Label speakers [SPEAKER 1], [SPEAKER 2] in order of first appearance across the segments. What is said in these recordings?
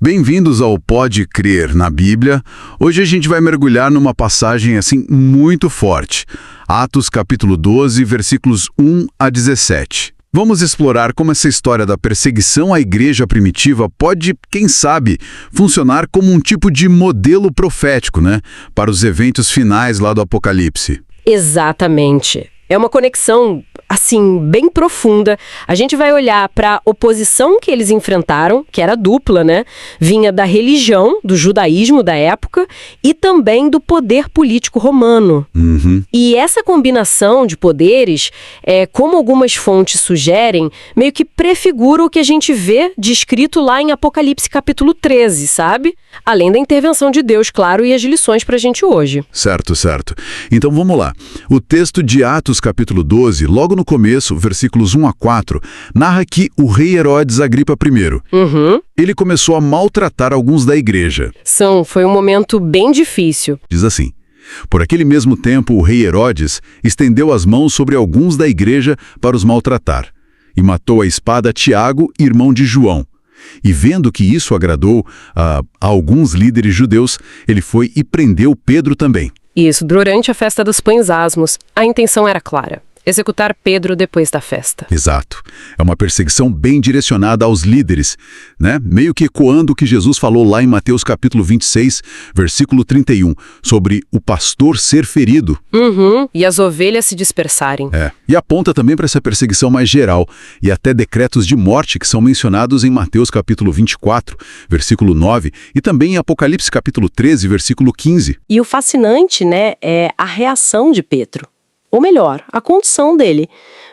[SPEAKER 1] Bem-vindos ao Pode Crer na Bíblia. Hoje a gente vai mergulhar numa passagem assim muito forte. Atos capítulo 12, versículos 1 a 17. Vamos explorar como essa história da perseguição à igreja primitiva pode, quem sabe, funcionar como um tipo de modelo profético, né, para os eventos finais lá do Apocalipse.
[SPEAKER 2] Exatamente. É uma conexão, assim, bem profunda. A gente vai olhar para a oposição que eles enfrentaram, que era dupla, né? Vinha da religião, do judaísmo da época e também do poder político romano. E essa combinação de poderes, como algumas fontes sugerem, meio que prefigura o que a gente vê descrito lá em Apocalipse capítulo 13, sabe? Além da intervenção de Deus, claro, e as lições para a gente hoje.
[SPEAKER 1] Certo. Então vamos lá. O texto de Atos capítulo 12, logo no começo, versículos 1 a 4, narra que o rei Herodes Agripa I, ele começou a maltratar alguns da igreja.
[SPEAKER 2] Foi um momento bem difícil.
[SPEAKER 1] Diz assim: por aquele mesmo tempo, o rei Herodes estendeu as mãos sobre alguns da igreja para os maltratar, e matou à espada Tiago, irmão de João. E vendo que isso agradou a alguns líderes judeus, ele foi e prendeu Pedro também.
[SPEAKER 2] Isso, durante a festa dos pães asmos, a intenção era clara: executar Pedro depois da festa.
[SPEAKER 1] Exato. É uma perseguição bem direcionada aos líderes, né? Meio que ecoando o que Jesus falou lá em Mateus capítulo 26, versículo 31, sobre o pastor ser ferido.
[SPEAKER 2] E as ovelhas se dispersarem.
[SPEAKER 1] E aponta também para essa perseguição mais geral, e até decretos de morte que são mencionados em Mateus capítulo 24, versículo 9, e também em Apocalipse capítulo 13, versículo 15.
[SPEAKER 2] E o fascinante, né, é a reação de Pedro. Ou melhor, a condição dele,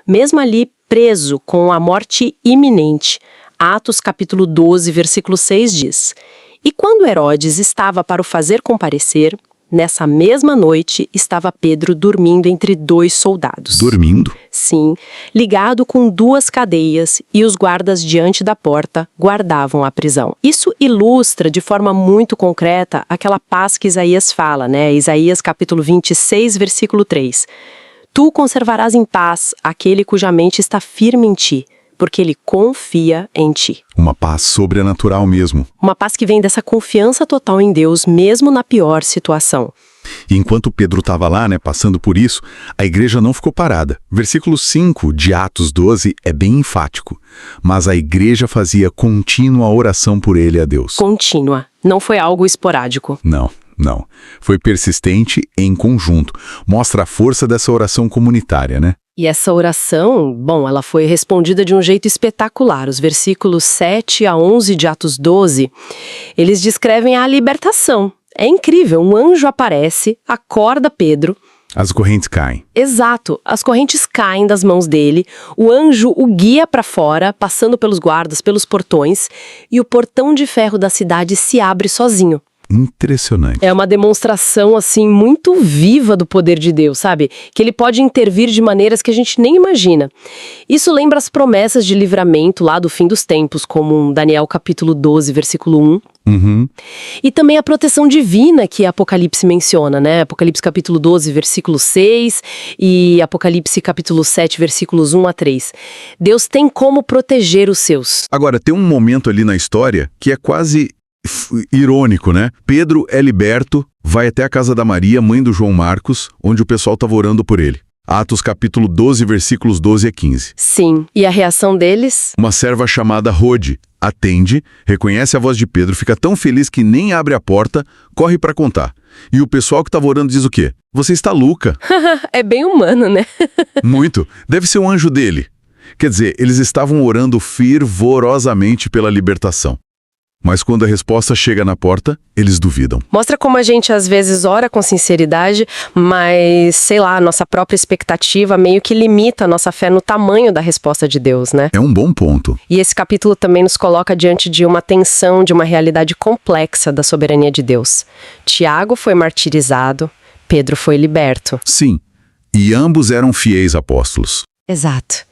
[SPEAKER 2] mesmo ali preso com a morte iminente. Atos capítulo 12, versículo 6 diz: E quando Herodes estava para o fazer comparecer, nessa mesma noite estava Pedro dormindo entre dois soldados.
[SPEAKER 1] Dormindo?
[SPEAKER 2] Sim, ligado com duas cadeias, e os guardas diante da porta guardavam a prisão. Isso ilustra de forma muito concreta aquela paz que Isaías fala, né? Isaías capítulo 26, versículo 3. Tu conservarás em paz aquele cuja mente está firme em ti, porque ele confia em ti.
[SPEAKER 1] Uma paz sobrenatural mesmo.
[SPEAKER 2] Uma paz que vem dessa confiança total em Deus, mesmo na pior situação.
[SPEAKER 1] E enquanto Pedro estava lá, né, passando por isso, a igreja não ficou parada. Versículo 5 de Atos 12 é bem enfático. Mas a igreja fazia contínua oração por ele a Deus.
[SPEAKER 2] Contínua. Não foi algo esporádico.
[SPEAKER 1] Não. Foi persistente em conjunto. Mostra a força dessa oração comunitária, né?
[SPEAKER 2] E essa oração, ela foi respondida de um jeito espetacular. Os versículos 7 a 11 de Atos 12, eles descrevem a libertação. É incrível, um anjo aparece, acorda Pedro.
[SPEAKER 1] As correntes caem.
[SPEAKER 2] Exato, as correntes caem das mãos dele, o anjo o guia para fora, passando pelos guardas, pelos portões, e o portão de ferro da cidade se abre sozinho.
[SPEAKER 1] Impressionante.
[SPEAKER 2] É uma demonstração, assim, muito viva do poder de Deus, sabe? Que ele pode intervir de maneiras que a gente nem imagina. Isso lembra as promessas de livramento lá do fim dos tempos, como Daniel capítulo 12, versículo 1. E também a proteção divina que Apocalipse menciona, né? Apocalipse capítulo 12, versículo 6 e Apocalipse capítulo 7, versículos 1 a 3. Deus tem como proteger os seus.
[SPEAKER 1] Agora, tem um momento ali na história que é quase irônico, né? Pedro é liberto, vai até a casa da Maria, mãe do João Marcos, onde o pessoal estava orando por ele. Atos capítulo 12, versículos 12 a 15.
[SPEAKER 2] Sim, e a reação deles?
[SPEAKER 1] Uma serva chamada Rode atende, reconhece a voz de Pedro, fica tão feliz que nem abre a porta, corre para contar. E o pessoal que estava orando diz o quê? Você está louca.
[SPEAKER 2] É bem humano, né?
[SPEAKER 1] Muito. Deve ser um anjo dele. Quer dizer, eles estavam orando fervorosamente pela libertação. Mas quando a resposta chega na porta, eles duvidam.
[SPEAKER 2] Mostra como a gente às vezes ora com sinceridade, mas, sei lá, a nossa própria expectativa meio que limita a nossa fé no tamanho da resposta de Deus, né?
[SPEAKER 1] É um bom ponto.
[SPEAKER 2] E esse capítulo também nos coloca diante de uma tensão, de uma realidade complexa da soberania de Deus. Tiago foi martirizado, Pedro foi liberto.
[SPEAKER 1] Sim, e ambos eram fiéis apóstolos.
[SPEAKER 2] Exato.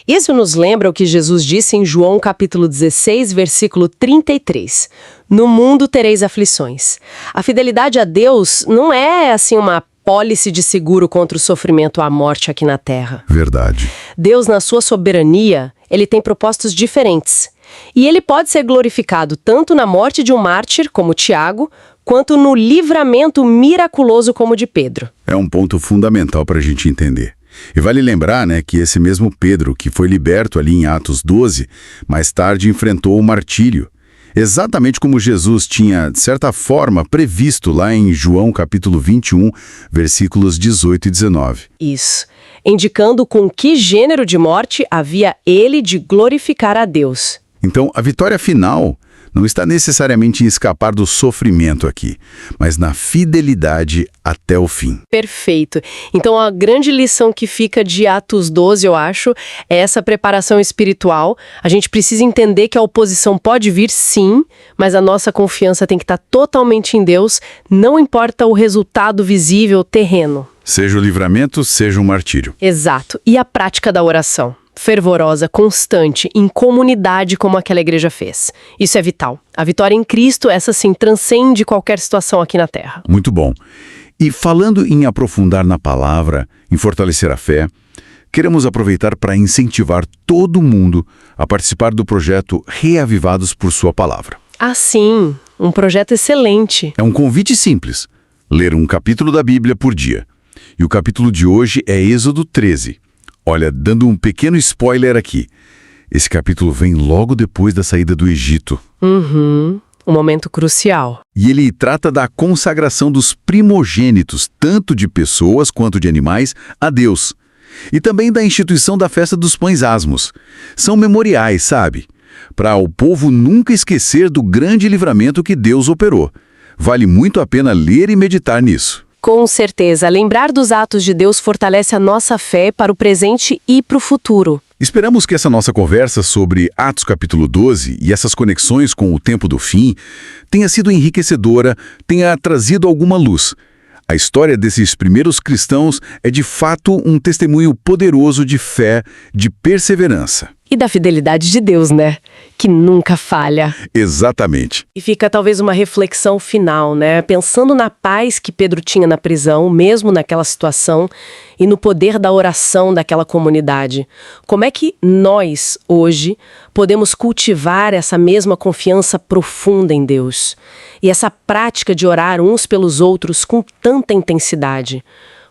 [SPEAKER 2] Isso nos lembra o que Jesus disse em João capítulo 16, versículo 33. No mundo tereis aflições. A fidelidade a Deus não é assim uma pólice de seguro contra o sofrimento ou a morte aqui na Terra.
[SPEAKER 1] Verdade.
[SPEAKER 2] Deus, na sua soberania, ele tem propósitos diferentes. E ele pode ser glorificado tanto na morte de um mártir, como Tiago, quanto no livramento miraculoso como o de Pedro.
[SPEAKER 1] É um ponto fundamental para a gente entender. E vale lembrar, né, que esse mesmo Pedro, que foi liberto ali em Atos 12, mais tarde enfrentou o martírio. Exatamente como Jesus tinha, de certa forma, previsto lá em João capítulo 21, versículos 18 e 19.
[SPEAKER 2] Isso, indicando com que gênero de morte havia ele de glorificar a Deus.
[SPEAKER 1] Então, a vitória final não está necessariamente em escapar do sofrimento aqui, mas na fidelidade até o fim.
[SPEAKER 2] Perfeito. Então, a grande lição que fica de Atos 12, eu acho, é essa preparação espiritual. A gente precisa entender que a oposição pode vir, sim, mas a nossa confiança tem que estar totalmente em Deus, não importa o resultado visível terreno.
[SPEAKER 1] Seja o livramento, seja um martírio.
[SPEAKER 2] Exato. E a prática da oração? Fervorosa, constante, em comunidade como aquela igreja fez. Isso é vital. A vitória em Cristo, essa sim, transcende qualquer situação aqui na Terra.
[SPEAKER 1] Muito bom. E falando em aprofundar na palavra, em fortalecer a fé, queremos aproveitar para incentivar todo mundo a participar do projeto Reavivados por Sua Palavra.
[SPEAKER 2] Ah, sim. Um projeto excelente.
[SPEAKER 1] É um convite simples. Ler um capítulo da Bíblia por dia. E o capítulo de hoje é Êxodo 13. Olha, dando um pequeno spoiler aqui. Esse capítulo vem logo depois da saída do Egito.
[SPEAKER 2] Um momento crucial.
[SPEAKER 1] E ele trata da consagração dos primogênitos, tanto de pessoas quanto de animais, a Deus. E também da instituição da festa dos pães asmos. São memoriais, sabe? Para o povo nunca esquecer do grande livramento que Deus operou. Vale muito a pena ler e meditar nisso.
[SPEAKER 2] Com certeza, lembrar dos atos de Deus fortalece a nossa fé para o presente e para o futuro.
[SPEAKER 1] Esperamos que essa nossa conversa sobre Atos capítulo 12 e essas conexões com o tempo do fim tenha sido enriquecedora, tenha trazido alguma luz. A história desses primeiros cristãos é de fato um testemunho poderoso de fé, de perseverança.
[SPEAKER 2] E da fidelidade de Deus, né? Que nunca falha.
[SPEAKER 1] Exatamente.
[SPEAKER 2] E fica talvez uma reflexão final, né? Pensando na paz que Pedro tinha na prisão, mesmo naquela situação, e no poder da oração daquela comunidade. Como é que nós, hoje, podemos cultivar essa mesma confiança profunda em Deus? E essa prática de orar uns pelos outros com tanta intensidade?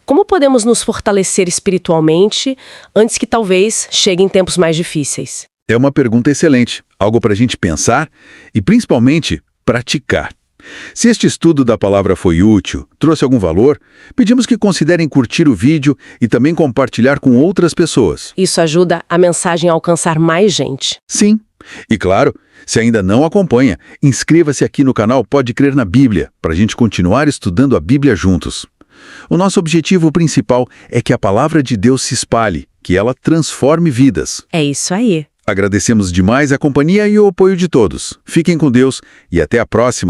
[SPEAKER 2] Como podemos nos fortalecer espiritualmente antes que talvez cheguem tempos mais difíceis?
[SPEAKER 1] É uma pergunta excelente, algo para a gente pensar e, principalmente, praticar. Se este estudo da palavra foi útil, trouxe algum valor, pedimos que considerem curtir o vídeo e também compartilhar com outras pessoas.
[SPEAKER 2] Isso ajuda a mensagem a alcançar mais gente.
[SPEAKER 1] Sim. E claro, se ainda não acompanha, inscreva-se aqui no canal Pode Crer na Bíblia, para a gente continuar estudando a Bíblia juntos. O nosso objetivo principal é que a palavra de Deus se espalhe, que ela transforme vidas.
[SPEAKER 2] É isso aí.
[SPEAKER 1] Agradecemos demais a companhia e o apoio de todos. Fiquem com Deus e até a próxima.